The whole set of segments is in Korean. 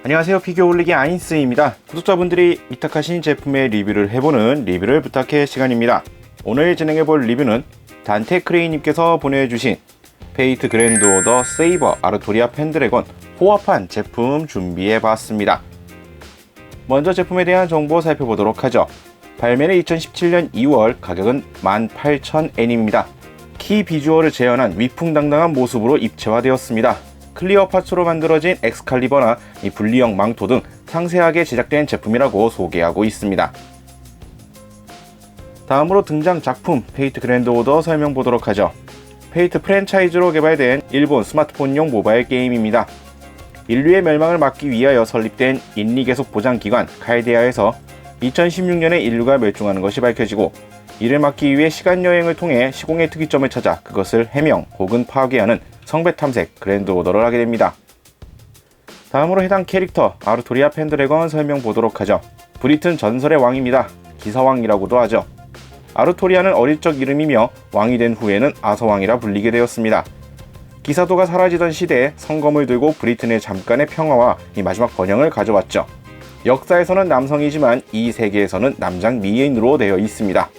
안녕하세요, 피규어 올리기 아인스입니다. 구독자분들이 위탁하신 제품의 리뷰를 해보는 리뷰를 부탁해 시간입니다. 오늘 진행해볼 리뷰는 단테 크레이님께서 보내주신 페이트 그랜드 오더 세이버 아르토리아 펜드래곤 호화판 제품 준비해봤습니다. 먼저 제품에 대한 정보 살펴보도록 하죠. 발매는 2017년 2월, 가격은 18,000엔입니다. 키 비주얼을 재현한 위풍당당한 모습으로 입체화되었습니다. 클리어 파츠로 만들어진 엑스칼리버나 이 분리형 망토 등 상세하게 제작된 제품이라고 소개하고 있습니다. 다음으로 등장 작품 페이트 그랜드 오더 설명 보도록 하죠. 페이트 프랜차이즈로 개발된 일본 스마트폰용 모바일 게임입니다. 인류의 멸망을 막기 위하여 설립된 인리 계속 보장 기관 칼데아에서 2016년에 인류가 멸종하는 것이 밝혀지고, 이를 막기 위해 시간 여행을 통해 시공의 특이점을 찾아 그것을 해명 혹은 파괴하는 성배 탐색 그랜드 오더를 하게 됩니다. 다음으로 해당 캐릭터 아르토리아 펜드래곤 설명 보도록 하죠. 브리튼 전설의 왕입니다. 기사왕이라고도 하죠. 아르토리아는 어릴 적 이름이며 왕이 된 후에는 아서왕이라 불리게 되었습니다. 기사도가 사라지던 시대에 성검을 들고 브리튼의 잠깐의 평화와 이 마지막 번영을 가져왔죠. 역사에서는 남성이지만 이 세계에서는 남장 미인으로 되어 있습니다.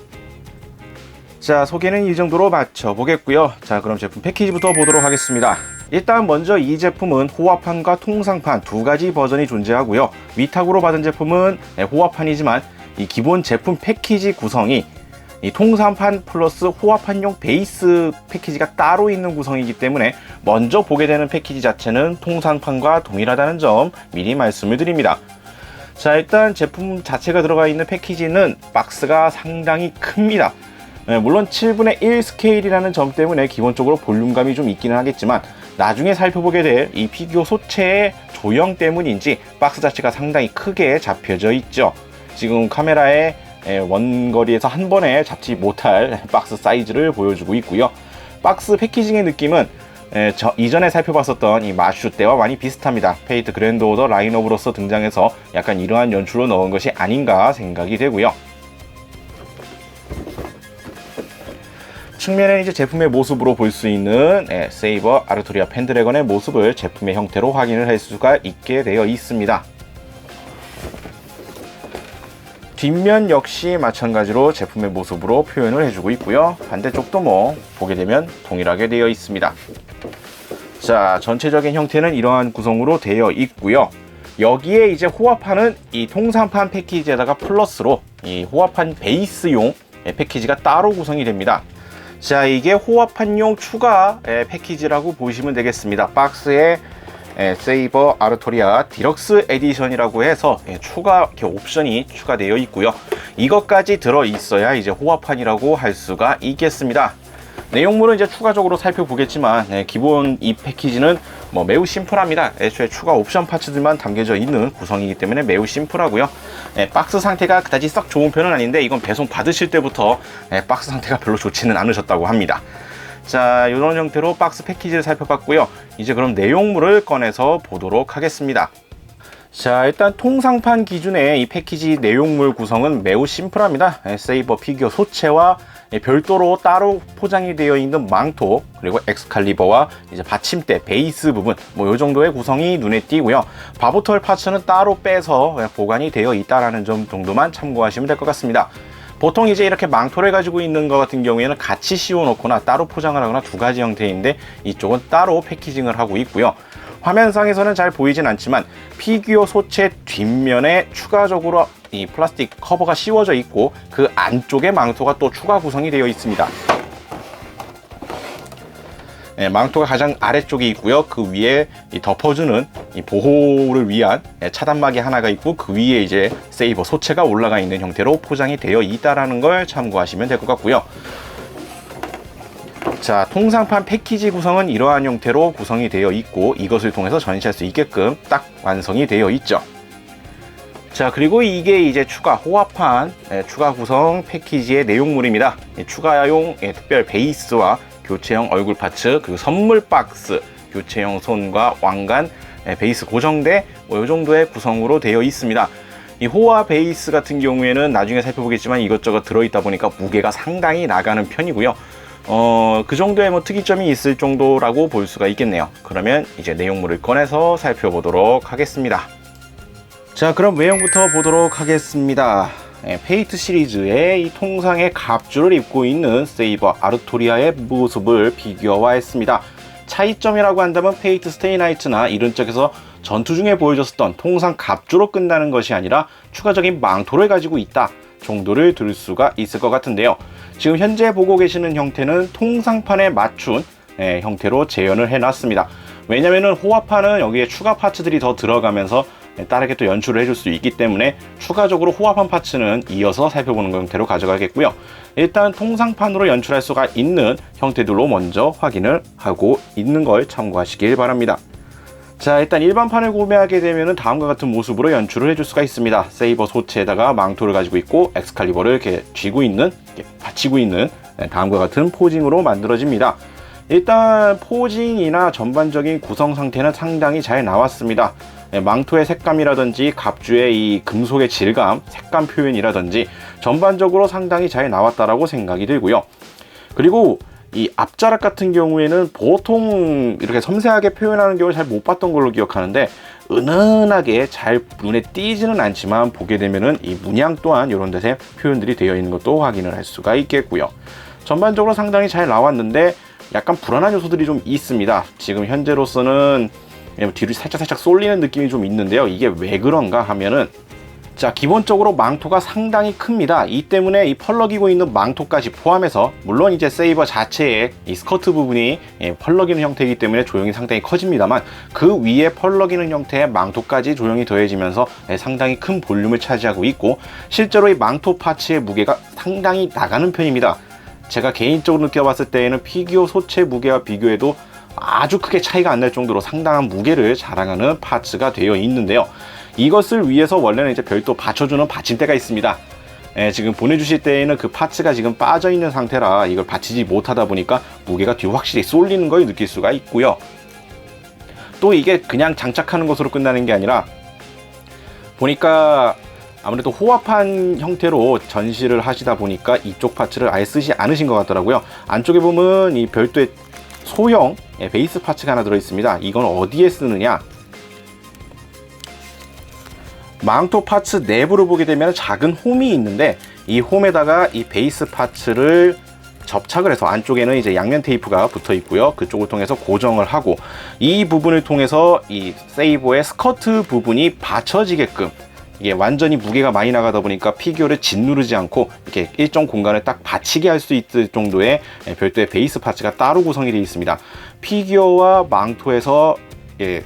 자, 소개는 이 정도로 마쳐보겠고요. 자, 그럼 제품 패키지부터 보도록 하겠습니다. 일단 먼저 이 제품은 호화판과 통상판 두 가지 버전이 존재하고요. 위탁으로 받은 제품은 호화판이지만 이 기본 제품 패키지 구성이 이 통상판 플러스 호화판용 베이스 패키지가 따로 있는 구성이기 때문에 먼저 보게 되는 패키지 자체는 통상판과 동일하다는 점 미리 말씀을 드립니다. 자, 일단 제품 자체가 들어가 있는 패키지는 박스가 상당히 큽니다. 물론 7분의 1 스케일이라는 점 때문에 기본적으로 볼륨감이 좀 있기는 하겠지만, 나중에 살펴보게 될 이 피규어 소체의 조형 때문인지 박스 자체가 상당히 크게 잡혀져 있죠. 지금 카메라에 원거리에서 한 번에 잡지 못할 박스 사이즈를 보여주고 있고요. 박스 패키징의 느낌은 이전에 살펴봤었던 이 마슈 때와 많이 비슷합니다. 페이트 그랜드 오더 라인업으로서 등장해서 약간 이러한 연출로 넣은 것이 아닌가 생각이 되고요. 측면에 이제 제품의 모습으로 볼 수 있는 세이버 아르토리아 펜드래곤의 모습을 제품의 형태로 확인을 할 수가 있게 되어 있습니다. 뒷면 역시 마찬가지로 제품의 모습으로 표현을 해주고 있고요. 반대쪽도 뭐 보게 되면 동일하게 되어 있습니다. 자, 전체적인 형태는 이러한 구성으로 되어 있고요. 여기에 이제 호화판은 이 통상판 패키지에다가 플러스로 이 호화판 베이스용 패키지가 따로 구성이 됩니다. 자, 이게 호화판용 추가 패키지라고 보시면 되겠습니다. 박스에 세이버 아르토리아 디럭스 에디션이라고 해서 추가 옵션이 추가되어 있고요. 이것까지 들어 있어야 이제 호화판이라고 할 수가 있겠습니다. 내용물은 이제 추가적으로 살펴보겠지만, 기본 이 패키지는 뭐 매우 심플합니다. 애초에 추가 옵션 파츠들만 담겨져 있는 구성이기 때문에 매우 심플하고요. 박스 상태가 그다지 썩 좋은 편은 아닌데, 이건 배송 받으실 때부터 박스 상태가 별로 좋지는 않으셨다고 합니다. 자, 이런 형태로 박스 패키지를 살펴봤고요. 이제 그럼 내용물을 꺼내서 보도록 하겠습니다. 자, 일단 통상판 기준의 이 패키지 내용물 구성은 매우 심플합니다. 세이버 피규어 소체와 별도로 따로 포장이 되어 있는 망토, 그리고 엑스칼리버와 이제 받침대 베이스 부분, 뭐 이 정도의 구성이 눈에 띄고요. 바보털 파츠는 따로 빼서 보관이 되어 있다라는 점 정도만 참고하시면 될 것 같습니다. 보통 이제 이렇게 망토를 가지고 있는 것 같은 경우에는 같이 씌워 놓거나 따로 포장을 하거나 두 가지 형태인데, 이쪽은 따로 패키징을 하고 있고요. 화면상에서는 잘 보이진 않지만 피규어 소체 뒷면에 추가적으로 이 플라스틱 커버가 씌워져 있고, 그 안쪽에 망토가 또 추가 구성이 되어 있습니다. 망토가 가장 아래쪽에 있고요. 그 위에 덮어주는 이 보호를 위한 차단막이 하나가 있고, 그 위에 이제 세이버 소체가 올라가 있는 형태로 포장이 되어 있다라는 걸 참고하시면 될 것 같고요. 자, 통상판 패키지 구성은 이러한 형태로 구성이 되어 있고, 이것을 통해서 전시할 수 있게끔 딱 완성이 되어 있죠. 자, 그리고 이게 이제 추가 호화판 추가 구성 패키지의 내용물입니다. 추가용 특별 베이스와 교체형 얼굴 파츠, 그리고 선물 박스, 교체형 손과 왕관, 베이스 고정대, 이 정도의 구성으로 되어 있습니다. 이 호화 베이스 같은 경우에는 나중에 살펴보겠지만 이것저것 들어있다 보니까 무게가 상당히 나가는 편이고요. 그 정도의 뭐 특이점이 있을 정도라고 볼 수가 있겠네요. 그러면 이제 내용물을 꺼내서 살펴보도록 하겠습니다. 자, 그럼 외형부터 보도록 하겠습니다. 페이트 시리즈의 이 통상의 갑주를 입고 있는 세이버 아르토리아의 모습을 비교화했습니다. 차이점이라고 한다면 페이트 스테이 나이트나 이런 쪽에서 전투 중에 보여줬었던 통상 갑주로 끝나는 것이 아니라 추가적인 망토를 가지고 있다 정도를 들 수가 있을 것 같은데요. 지금 현재 보고 계시는 형태는 통상판에 맞춘 형태로 재현을 해놨습니다. 왜냐면은 호화판은 여기에 추가 파츠들이 더 들어가면서 다르게 또 연출을 해줄 수 있기 때문에 추가적으로 호화판 파츠는 이어서 살펴보는 형태로 가져가겠고요. 일단 통상판으로 연출할 수가 있는 형태들로 먼저 확인을 하고 있는 걸 참고하시길 바랍니다. 자, 일단 일반판을 구매하게 되면 다음과 같은 모습으로 연출을 해줄 수가 있습니다. 세이버 소체에다가 망토를 가지고 있고 엑스칼리버를 이렇게 쥐고 있는, 이렇게 받치고 있는 다음과 같은 포징으로 만들어집니다. 일단 포징이나 전반적인 구성 상태는 상당히 잘 나왔습니다. 망토의 색감이라든지 갑주의 이 금속의 질감, 색감 표현이라든지 전반적으로 상당히 잘 나왔다라고 생각이 들고요. 그리고 이 앞자락 같은 경우에는 보통 이렇게 섬세하게 표현하는 경우를 잘 못 봤던 걸로 기억하는데 은은하게 잘 눈에 띄지는 않지만 보게 되면은 이 문양 또한 이런 데서 표현들이 되어 있는 것도 확인을 할 수가 있겠고요. 전반적으로 상당히 잘 나왔는데 약간 불안한 요소들이 좀 있습니다. 지금 현재로서는 뒤로 살짝 쏠리는 느낌이 좀 있는데요. 이게 왜 그런가 하면은, 자, 기본적으로 망토가 상당히 큽니다. 이 때문에 이 펄럭이고 있는 망토까지 포함해서, 물론 이제 세이버 자체의 이 스커트 부분이 펄럭이는 형태이기 때문에 조형이 상당히 커집니다만, 그 위에 펄럭이는 형태의 망토까지 조형이 더해지면서 상당히 큰 볼륨을 차지하고 있고, 실제로 이 망토 파츠의 무게가 상당히 나가는 편입니다. 제가 개인적으로 느껴봤을 때에는 피규어 소체 무게와 비교해도 아주 크게 차이가 안 날 정도로 상당한 무게를 자랑하는 파츠가 되어 있는데요. 이것을 위해서 원래는 이제 별도 받쳐주는 받침대가 있습니다. 지금 보내주실 때에는 그 파츠가 지금 빠져 있는 상태라 이걸 받치지 못하다 보니까 무게가 뒤로 확실히 쏠리는 걸 느낄 수가 있고요. 또 이게 그냥 장착하는 것으로 끝나는 게 아니라 보니까 아무래도 호화판 형태로 전시를 하시다 보니까 이쪽 파츠를 아예 쓰지 않으신 것 같더라고요. 안쪽에 보면 이 별도의 소형 베이스 파츠가 하나 들어있습니다. 이건 어디에 쓰느냐? 망토 파츠 내부를 보게 되면 작은 홈이 있는데 이 홈에다가 이 베이스 파츠를 접착을 해서 안쪽에는 이제 양면 테이프가 붙어 있고요. 그쪽을 통해서 고정을 하고 이 부분을 통해서 이 세이버의 스커트 부분이 받쳐지게끔, 이게 완전히 무게가 많이 나가다 보니까 피규어를 짓누르지 않고 이렇게 일정 공간을 딱 받치게 할 수 있을 정도의 별도의 베이스 파츠가 따로 구성이 되어 있습니다. 피규어와 망토에서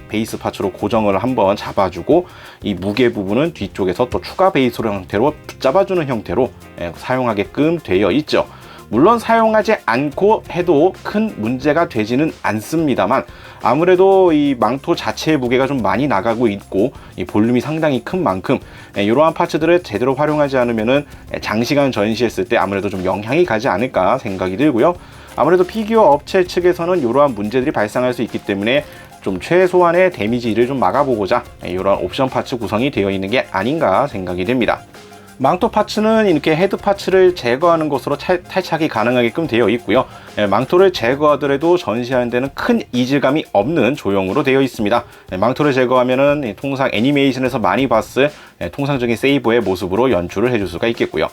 베이스 파츠로 고정을 한번 잡아주고 이 무게 부분은 뒤쪽에서 또 추가 베이스 형태로 붙잡아주는 형태로 사용하게끔 되어 있죠. 물론 사용하지 않고 해도 큰 문제가 되지는 않습니다만 아무래도 이 망토 자체의 무게가 좀 많이 나가고 있고 이 볼륨이 상당히 큰 만큼 이러한 파츠들을 제대로 활용하지 않으면은 장시간 전시했을 때 아무래도 좀 영향이 가지 않을까 생각이 들고요. 아무래도 피규어 업체 측에서는 이러한 문제들이 발생할 수 있기 때문에 좀 최소한의 데미지를 좀 막아보고자 이런 옵션 파츠 구성이 되어 있는 게 아닌가 생각이 됩니다. 망토 파츠는 이렇게 헤드 파츠를 제거하는 것으로 탈착이 가능하게끔 되어 있고요. 망토를 제거하더라도 전시하는 데는 큰 이질감이 없는 조형으로 되어 있습니다. 망토를 제거하면은 통상 애니메이션에서 많이 봤을 통상적인 세이버의 모습으로 연출을 해줄 수가 있겠고요.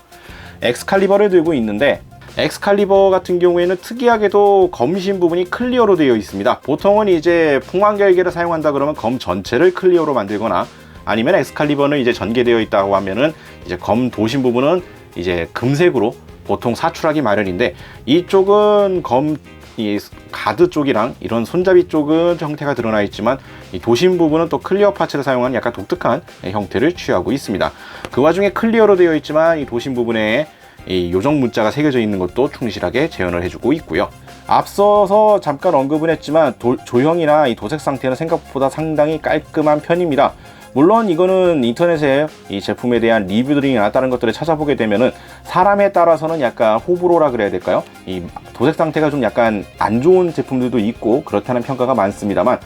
엑스칼리버를 들고 있는데 엑스칼리버 같은 경우에는 특이하게도 검신 부분이 클리어로 되어 있습니다. 보통은 이제 풍광결계를 사용한다 그러면 검 전체를 클리어로 만들거나 아니면 엑스칼리버는 이제 전개되어 있다고 하면은 이제 검 도심 부분은 이제 금색으로 보통 사출하기 마련인데, 이쪽은 검 이 가드 쪽이랑 이런 손잡이 쪽은 형태가 드러나 있지만 이 도심 부분은 또 클리어 파츠를 사용한 약간 독특한 형태를 취하고 있습니다. 그 와중에 클리어로 되어 있지만 이 도심 부분에 이 요정 문자가 새겨져 있는 것도 충실하게 재현을 해주고 있고요. 앞서서 잠깐 언급은 했지만 조형이나 이 도색 상태는 생각보다 상당히 깔끔한 편입니다. 물론 이거는 인터넷에 이 제품에 대한 리뷰들이나 다른 것들을 찾아보게 되면은 사람에 따라서는 약간 호불호라 그래야 될까요? 이 도색 상태가 좀 약간 안 좋은 제품들도 있고 그렇다는 평가가 많습니다만,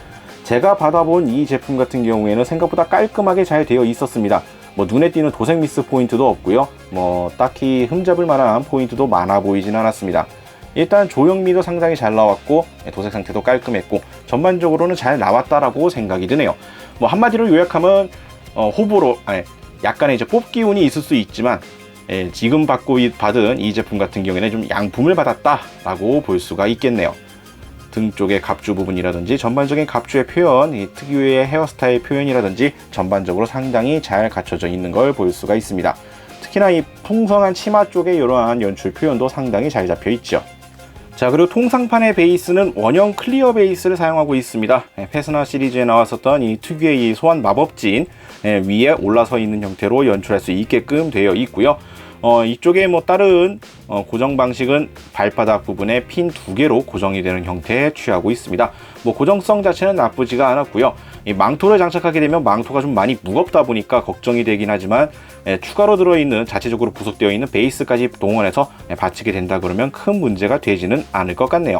제가 받아본 이 제품 같은 경우에는 생각보다 깔끔하게 잘 되어 있었습니다. 뭐 눈에 띄는 도색 미스 포인트도 없고요. 뭐 딱히 흠잡을 만한 포인트도 많아 보이진 않았습니다. 일단 조형미도 상당히 잘 나왔고 도색 상태도 깔끔했고 전반적으로는 잘 나왔다라고 생각이 드네요. 뭐 한마디로 요약하면 호불호, 아니, 약간의 이제 뽑기 운이 있을 수 있지만, 지금 받은 이 제품 같은 경우에는 좀 양품을 받았다라고 볼 수가 있겠네요. 등 쪽의 갑주 부분이라든지 전반적인 갑주의 표현, 이 특유의 헤어스타일 표현이라든지 전반적으로 상당히 잘 갖춰져 있는 걸 볼 수가 있습니다. 특히나 이 풍성한 치마 쪽의 이러한 연출 표현도 상당히 잘 잡혀 있죠. 자, 그리고 통상판의 베이스는 원형 클리어 베이스를 사용하고 있습니다. 페스나 시리즈에 나왔었던 이 특유의 이 소환 마법진 위에 올라서 있는 형태로 연출할 수 있게끔 되어 있고요. 이쪽에 뭐 다른 고정 방식은 발바닥 부분에 핀 2개로 고정이 되는 형태에 취하고 있습니다. 뭐 고정성 자체는 나쁘지가 않았고요. 이 망토를 장착하게 되면 망토가 좀 많이 무겁다 보니까 걱정이 되긴 하지만 추가로 들어있는 자체적으로 부속되어 있는 베이스까지 동원해서 받치게 된다 그러면 큰 문제가 되지는 않을 것 같네요.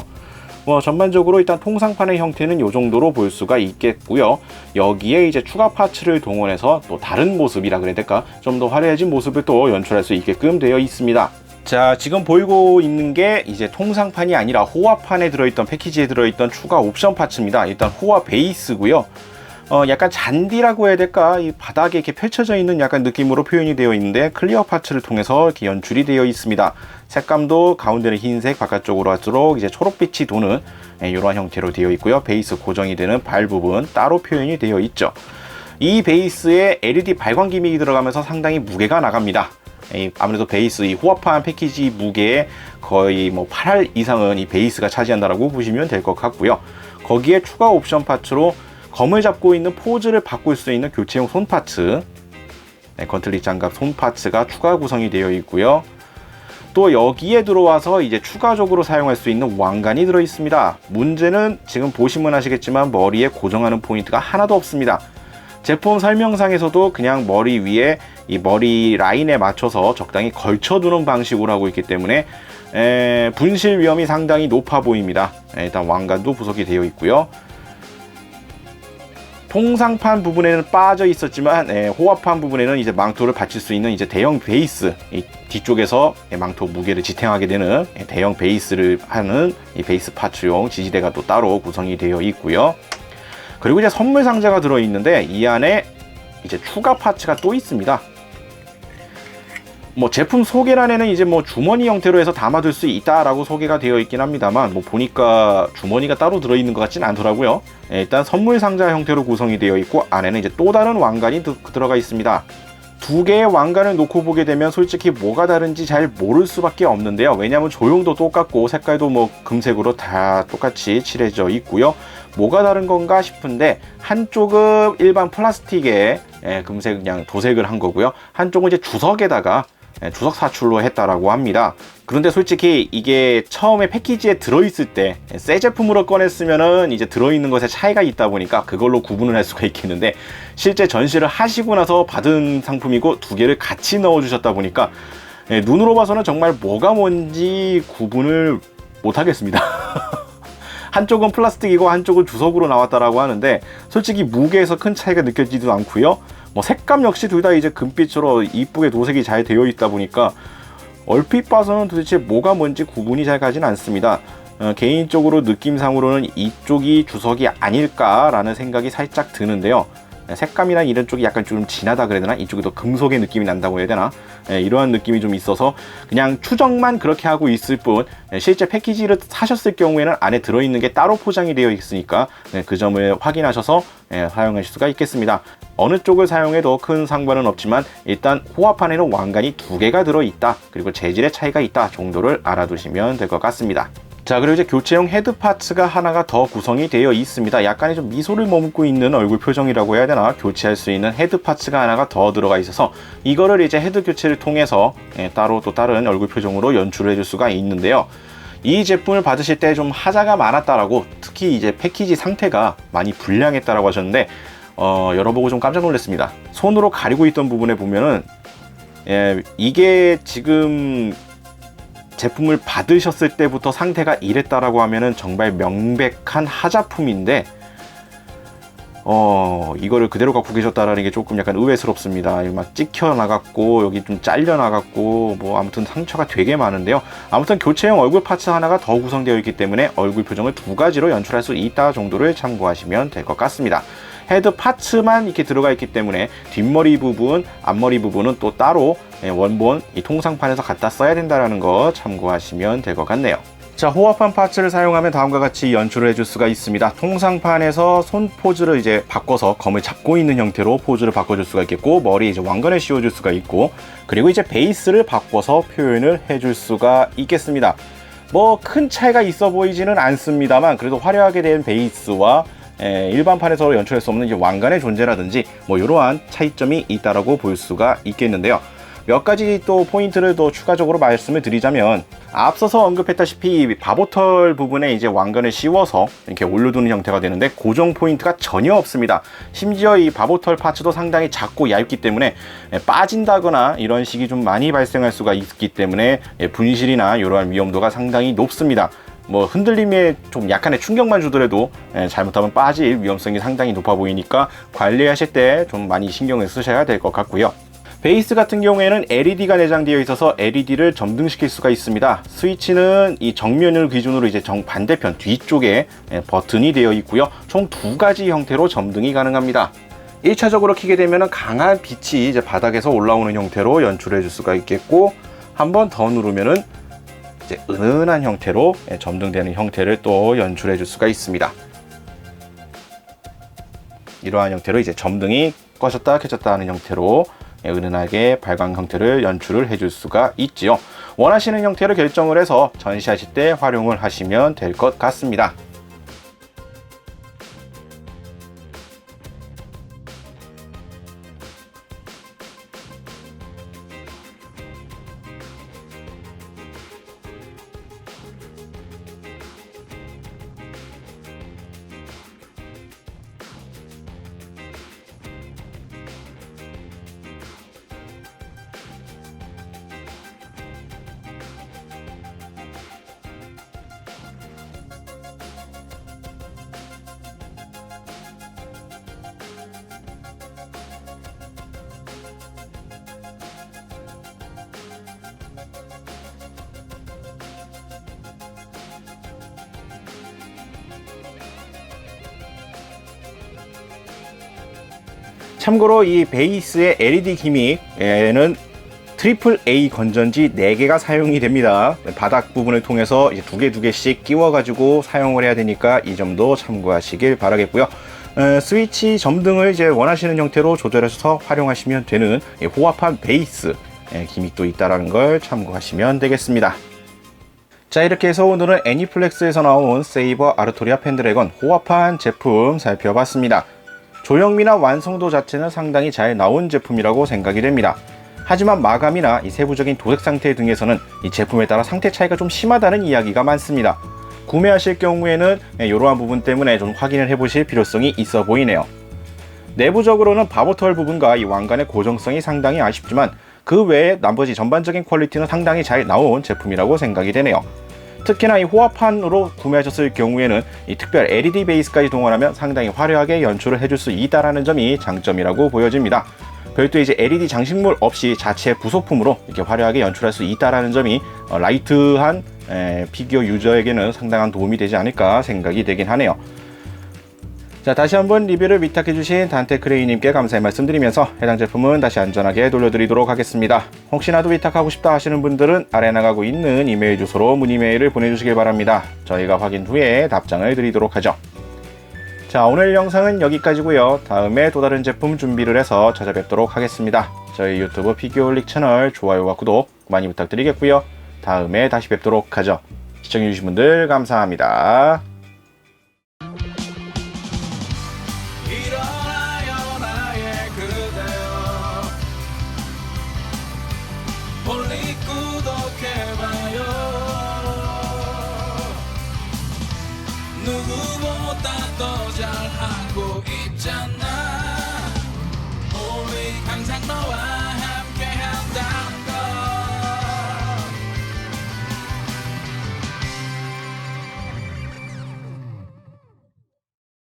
전반적으로 일단 통상판의 형태는 이 정도로 볼 수가 있겠고요. 여기에 이제 추가 파츠를 동원해서 또 다른 모습이라 그래야 될까? 좀 더 화려해진 모습을 또 연출할 수 있게끔 되어 있습니다. 자, 지금 보이고 있는 게 이제 통상판이 아니라 호화판에 들어있던 패키지에 들어있던 추가 옵션 파츠입니다. 일단 호화 베이스고요. 약간 잔디라고 해야 될까? 이 바닥에 이렇게 펼쳐져 있는 약간 느낌으로 표현이 되어 있는데 클리어 파츠를 통해서 이렇게 연출이 되어 있습니다. 색감도 가운데는 흰색, 바깥쪽으로 할수록 이제 초록빛이 도는 이러한 형태로 되어 있고요. 베이스 고정이 되는 발 부분 따로 표현이 되어 있죠. 이 베이스에 LED 발광 기믹이 들어가면서 상당히 무게가 나갑니다. 아무래도 베이스 이 호화판 패키지 무게의 거의 뭐 8할 이상은 이 베이스가 차지한다라고 보시면 될 것 같고요. 거기에 추가 옵션 파츠로 검을 잡고 있는 포즈를 바꿀 수 있는 교체용 손 파츠, 건틀릿 장갑 손 파츠가 추가 구성이 되어 있고요. 또 여기에 들어와서 이제 추가적으로 사용할 수 있는 왕관이 들어 있습니다. 문제는 지금 보시면 아시겠지만 머리에 고정하는 포인트가 하나도 없습니다. 제품 설명상에서도 그냥 머리 위에 이 머리 라인에 맞춰서 적당히 걸쳐두는 방식으로 하고 있기 때문에 분실 위험이 상당히 높아 보입니다. 일단 왕관도 부속이 되어 있고요. 통상판 부분에는 빠져 있었지만 호화판 부분에는 이제 망토를 받칠 수 있는 이제 대형 베이스, 이 뒤쪽에서 망토 무게를 지탱하게 되는 대형 베이스를 하는 이 베이스 파츠용 지지대가 또 따로 구성이 되어 있고요. 그리고 이제 선물 상자가 들어 있는데 이 안에 이제 추가 파츠가 또 있습니다. 뭐 제품 소개란에는 이제 뭐 주머니 형태로 해서 담아둘 수 있다라고 소개가 되어 있긴 합니다만 뭐 보니까 주머니가 따로 들어있는 것 같진 않더라고요. 일단 선물 상자 형태로 구성이 되어 있고 안에는 이제 또 다른 왕관이 들어가 있습니다. 두 개의 왕관을 놓고 보게 되면 솔직히 뭐가 다른지 잘 모를 수밖에 없는데요. 왜냐하면 조형도 똑같고 색깔도 뭐 금색으로 다 똑같이 칠해져 있고요. 뭐가 다른 건가 싶은데 한쪽은 일반 플라스틱에 금색 그냥 도색을 한 거고요. 한쪽은 이제 주석에다가 주석 사출로 했다라고 합니다. 그런데 솔직히 이게 처음에 패키지에 들어있을 때 새 제품으로 꺼냈으면은 이제 들어있는 것에 차이가 있다 보니까 그걸로 구분을 할 수가 있겠는데 실제 전시를 하시고 나서 받은 상품이고 두 개를 같이 넣어주셨다 보니까 눈으로 봐서는 정말 뭐가 뭔지 구분을 못 하겠습니다. 한쪽은 플라스틱이고 한쪽은 주석으로 나왔다라고 하는데 솔직히 무게에서 큰 차이가 느껴지지도 않고요. 뭐 색감 역시 둘 다 이제 금빛으로 이쁘게 도색이 잘 되어 있다 보니까 얼핏 봐서는 도대체 뭐가 뭔지 구분이 잘 가진 않습니다. 개인적으로 느낌상으로는 이쪽이 주석이 아닐까라는 생각이 살짝 드는데요. 색감이나 이런 쪽이 약간 좀 진하다 그래야 되나? 이쪽이 더 금속의 느낌이 난다고 해야 되나? 이러한 느낌이 좀 있어서 그냥 추정만 그렇게 하고 있을 뿐 실제 패키지를 사셨을 경우에는 안에 들어있는 게 따로 포장이 되어 있으니까 그 점을 확인하셔서 사용하실 수가 있겠습니다. 어느 쪽을 사용해도 큰 상관은 없지만 일단 호화판에는 왕관이 2개가 들어있다. 그리고 재질의 차이가 있다 정도를 알아두시면 될 것 같습니다. 자, 그리고 이제 교체용 헤드 파츠가 하나가 더 구성이 되어 있습니다. 약간의 좀 미소를 머금고 있는 얼굴 표정이라고 해야 되나? 교체할 수 있는 헤드 파츠가 하나가 더 들어가 있어서 이거를 이제 헤드 교체를 통해서 따로 또 다른 얼굴 표정으로 연출을 해줄 수가 있는데요. 이 제품을 받으실 때 좀 하자가 많았다라고, 특히 이제 패키지 상태가 많이 불량했다라고 하셨는데 열어보고 좀 깜짝 놀랐습니다. 손으로 가리고 있던 부분에 보면은 이게 지금 제품을 받으셨을 때부터 상태가 이랬다라고 하면은 정말 명백한 하자품인데 이거를 그대로 갖고 계셨다라는 게 조금 약간 의외스럽습니다. 막 찍혀 나갔고 여기 좀 잘려 나갔고 뭐 아무튼 상처가 되게 많은데요. 아무튼 교체용 얼굴 파츠 하나가 더 구성되어 있기 때문에 얼굴 표정을 2가지로 연출할 수 있다 정도를 참고하시면 될 것 같습니다. 헤드 파츠만 이렇게 들어가 있기 때문에 뒷머리 부분, 앞머리 부분은 또 따로 원본 이 통상판에서 갖다 써야 된다는 거 참고하시면 될 것 같네요. 자, 호화판 파츠를 사용하면 다음과 같이 연출을 해줄 수가 있습니다. 통상판에서 손 포즈를 이제 바꿔서 검을 잡고 있는 형태로 포즈를 바꿔줄 수가 있겠고, 머리에 이제 왕관을 씌워줄 수가 있고, 그리고 이제 베이스를 바꿔서 표현을 해줄 수가 있겠습니다. 뭐 큰 차이가 있어 보이지는 않습니다만, 그래도 화려하게 된 베이스와 일반판에서 연출할 수 없는 이제 왕관의 존재라든지 뭐 이러한 차이점이 있다라고 볼 수가 있겠는데요. 몇 가지 또 포인트를 더 추가적으로 말씀을 드리자면, 앞서서 언급했다시피 바보털 부분에 이제 왕관을 씌워서 이렇게 올려두는 형태가 되는데 고정 포인트가 전혀 없습니다. 심지어 이 바보털 파츠도 상당히 작고 얇기 때문에 빠진다거나 이런 식이 좀 많이 발생할 수가 있기 때문에 분실이나 이러한 위험도가 상당히 높습니다. 뭐 흔들림에 좀 약간의 충격만 주더라도 잘못하면 빠질 위험성이 상당히 높아 보이니까 관리하실 때 좀 많이 신경을 쓰셔야 될 것 같고요. 베이스 같은 경우에는 LED가 내장되어 있어서 LED를 점등시킬 수가 있습니다. 스위치는 이 정면을 기준으로 이제 정반대편 뒤쪽에 버튼이 되어 있고요. 총 두 가지 형태로 점등이 가능합니다. 1차적으로 켜게 되면 강한 빛이 이제 바닥에서 올라오는 형태로 연출해 줄 수가 있겠고, 한 번 더 누르면은 이제 은은한 형태로 점등되는 형태를 또 연출해 줄 수가 있습니다. 이러한 형태로 이제 점등이 꺼졌다 켜졌다 하는 형태로 은은하게 발광 형태를 연출을 해줄 수가 있지요. 원하시는 형태를 결정을 해서 전시하실 때 활용을 하시면 될 것 같습니다. 참고로 이 베이스의 LED 기믹에는 트리플 A 건전지 4개가 사용이 됩니다. 바닥 부분을 통해서 이제 두 개씩 끼워 가지고 사용을 해야 되니까 이 점도 참고하시길 바라겠고요. 스위치 점등을 이제 원하시는 형태로 조절해서 활용하시면 되는 호화판 베이스 기믹도 있다는 걸 참고하시면 되겠습니다. 자, 이렇게 해서 오늘은 애니플렉스에서 나온 세이버 아르토리아 펜드래곤 호화판 제품 살펴봤습니다. 조형미나 완성도 자체는 상당히 잘 나온 제품이라고 생각이 됩니다. 하지만 마감이나 이 세부적인 도색 상태 등에서는 이 제품에 따라 상태 차이가 좀 심하다는 이야기가 많습니다. 구매하실 경우에는 이러한 부분 때문에 좀 확인을 해보실 필요성이 있어 보이네요. 내부적으로는 바보털 부분과 이 왕관의 고정성이 상당히 아쉽지만 그 외에 나머지 전반적인 퀄리티는 상당히 잘 나온 제품이라고 생각이 되네요. 특히나 이 호화판으로 구매하셨을 경우에는 이 특별 LED 베이스까지 동원하면 상당히 화려하게 연출을 해줄 수 있다는 점이 장점이라고 보여집니다. 별도의 이제 LED 장식물 없이 자체 부속품으로 이렇게 화려하게 연출할 수 있다는 점이 라이트한 피규어 유저에게는 상당한 도움이 되지 않을까 생각이 되긴 하네요. 자, 다시 한번 리뷰를 위탁해주신 단테크레이님께 감사의 말씀드리면서 해당 제품은 다시 안전하게 돌려드리도록 하겠습니다. 혹시나도 위탁하고 싶다 하시는 분들은 아래 나가고 있는 이메일 주소로 문의 메일을 보내주시길 바랍니다. 저희가 확인 후에 답장을 드리도록 하죠. 자, 오늘 영상은 여기까지고요. 다음에 또 다른 제품 준비를 해서 찾아뵙도록 하겠습니다. 저희 유튜브 피규어올릭 채널 좋아요와 구독 많이 부탁드리겠고요. 다음에 다시 뵙도록 하죠. 시청해주신 분들 감사합니다.